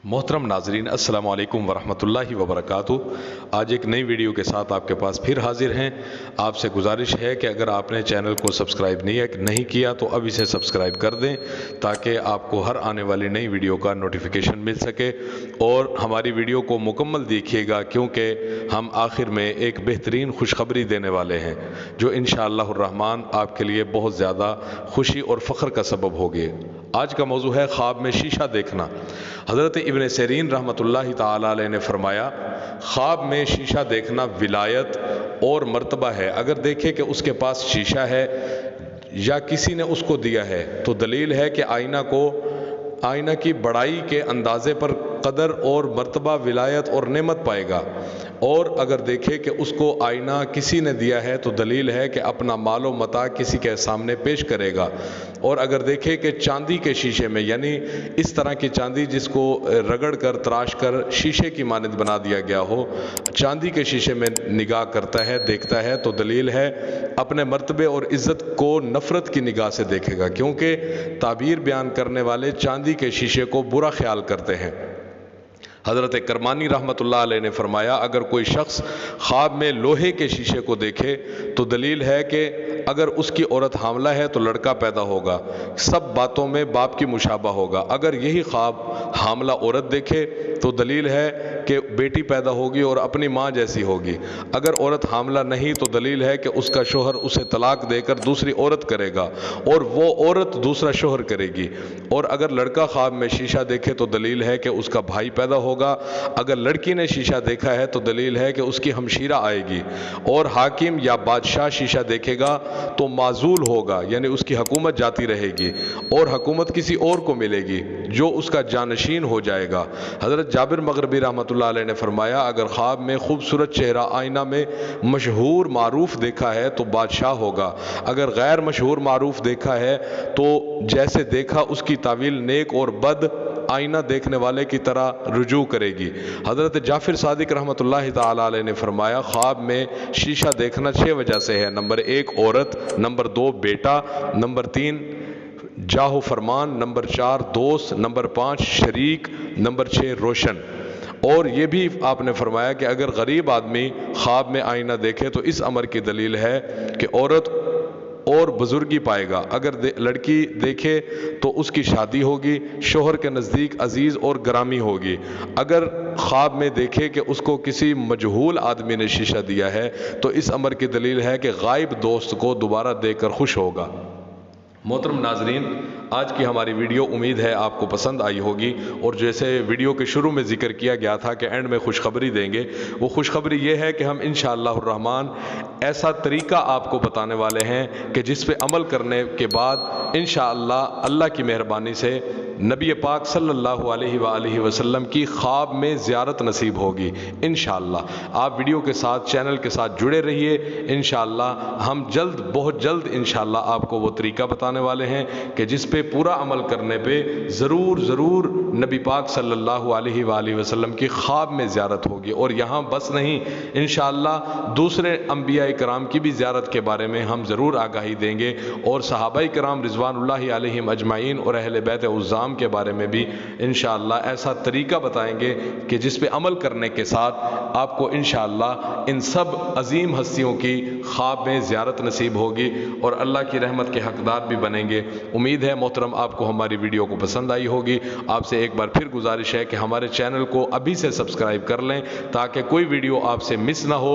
मोहतरम नाजरीन, अस्सलाम वालेकुम वरहमतुल्लाहि वबरकातुहू। आज एक नई वीडियो के साथ आपके पास फिर हाजिर हैं। आपसे गुजारिश है कि अगर आपने चैनल को सब्सक्राइब नहीं किया तो अब इसे सब्सक्राइब कर दें ताकि आपको हर आने वाली नई वीडियो का नोटिफिकेशन मिल सके। और हमारी वीडियो को मुकम्मल देखिएगा क्योंकि हम आखिर में एक बेहतरीन खुशखबरी देने वाले हैं जो इंशाअल्लाह रहमान आपके लिए बहुत ज़्यादा खुशी और फ़ख्र का सबब होगी। आज का मौजू है ख्वाब में शीशा देखना। हज़रत इब्न सिरीन रहमतुल्लाहि ताला अलैह ने फरमाया, ख्वाब में शीशा देखना विलायत और मर्तबा है। अगर देखे कि उसके पास शीशा है या किसी ने उसको दिया है तो दलील है कि आईना की बड़ाई के अंदाज़े पर कदर और मर्तबा, विलायत और नेमत पाएगा। और अगर देखे कि उसको आईना किसी ने दिया है तो दलील है कि अपना मालो मता किसी के सामने पेश करेगा। और अगर देखे कि चांदी के शीशे में, यानी इस तरह की चांदी जिसको रगड़ कर तराश कर शीशे की मानद बना दिया गया हो, चांदी के शीशे में निगाह करता है, देखता है तो दलील है अपने मर्तबे और इज़्ज़त को नफ़रत की निगाह से देखेगा, क्योंकि ताबीर बयान करने वाले चांदी के शीशे को बुरा ख्याल करते हैं। हज़रत करमानी रहमतुल्लाह अलैह ने फरमाया, अगर कोई शख्स ख्वाब में लोहे के शीशे को देखे तो दलील है कि अगर उसकी औरत हामला है तो लड़का पैदा होगा, सब बातों में बाप की मुशाबा होगा। अगर यही ख्वाब हामला औरत देखे तो दलील है कि बेटी पैदा होगी और अपनी माँ जैसी होगी। अगर औरत हामला नहीं तो दलील है कि उसका शोहर उसे तलाक देकर दूसरी औरत करेगा और वो औरत दूसरा शोहर करेगी। और अगर लड़का ख्वाब में शीशा देखे तो दलील है कि उसका भाई पैदा होगा। अगर लड़की ने शीशा देखा है तो दलील है कि उसकी हमशीरा आएगी। और हाकिम या बादशाह शीशा देखेगा तो माजूल होगा, यानी उसकी हुकूमत जाती रहेगी और हुकूमत किसी और को मिलेगी जो उसका जानशीन हो जाएगा। हज़रत जाबिर मग़रिबी रहमतुल्लाह अलैह ने फरमाया, अगर ख्वाब में खूबसूरत चेहरा आईना में मशहूर मारूफ देखा है तो बादशाह होगा। अगर गैर मशहूर मारूफ देखा है तो जैसे देखा उसकी तावील नेक और बद आईना देखने वाले की तरह रुजू करेगी। हज़रत जाफिर सादिक रहमतुल्लाहि ताला अलैह ने फरमाया, ख्वाब में शीशा देखना 6 वजह से है। नंबर 1 औरत, नंबर 2 बेटा, नंबर 3 जाहो फरमान, नंबर 4 दोस्त, नंबर 5 शरीक, नंबर 6 रोशन। और ये भी आपने फरमाया कि अगर गरीब आदमी ख्वाब में आईना देखे तो इस अमर की दलील है कि औरत और बुजुर्गी पाएगा। अगर लड़की देखे तो उसकी शादी होगी, शोहर के नज़दीक अजीज़ और ग्रामी होगी। अगर ख्वाब में देखे कि उसको किसी मजहूल आदमी ने शीशा दिया है तो इस अमर की दलील है कि गायब दोस्त को दोबारा देखकर खुश होगा। मोहतरम नाजरीन, आज की हमारी वीडियो उम्मीद है आपको पसंद आई होगी। और जैसे वीडियो के शुरू में जिक्र किया गया था कि एंड में खुशखबरी देंगे, वो खुशखबरी ये है कि हम इंशाअल्लाह रहमान ऐसा तरीका आपको बताने वाले हैं कि जिस पे अमल करने के बाद इंशाअल्लाह अल्लाह की मेहरबानी से नबी पाक सल्लल्लाहु अलैहि वसल्लम की ख्वाब में ज़ियारत नसीब होगी इंशाअल्लाह। आप वीडियो के साथ, चैनल के साथ जुड़े रहिए। इंशाअल्लाह हम बहुत जल्द इंशाअल्लाह आपको वो तरीका बताने वाले हैं कि जिस पे पूरा अमल करने पे ज़रूर नबी पाक सल्लल्लाहु अलैहि वसल्लम की ख्वाब में ज़ियारत होगी। और यहाँ बस नहीं, इंशाअल्लाह दूसरे अंबिया कराम की भी ज़ियारत के बारे में हम ज़रूर आगाही देंगे और सहाबाई कराम रिज़वानुल्लाहि अलैहिम अजमाइन और अहले बैत उज़्ज़ाम के बारे में भी इंशाअल्लाह ऐसा तरीका बताएंगे कि जिस पे अमल करने के साथ आपको इंशाअल्लाह इन सब अजीम हस्तियों की ख्वाब में ज़ियारत नसीब होगी और अल्लाह की रहमत के हकदार भी बनेंगे। उम्मीद है मोहतरम आपको हमारी वीडियो को पसंद आई होगी। आपसे एक बार फिर गुजारिश है कि हमारे चैनल को अभी से सब्सक्राइब कर लें ताकि कोई वीडियो आपसे मिस ना हो।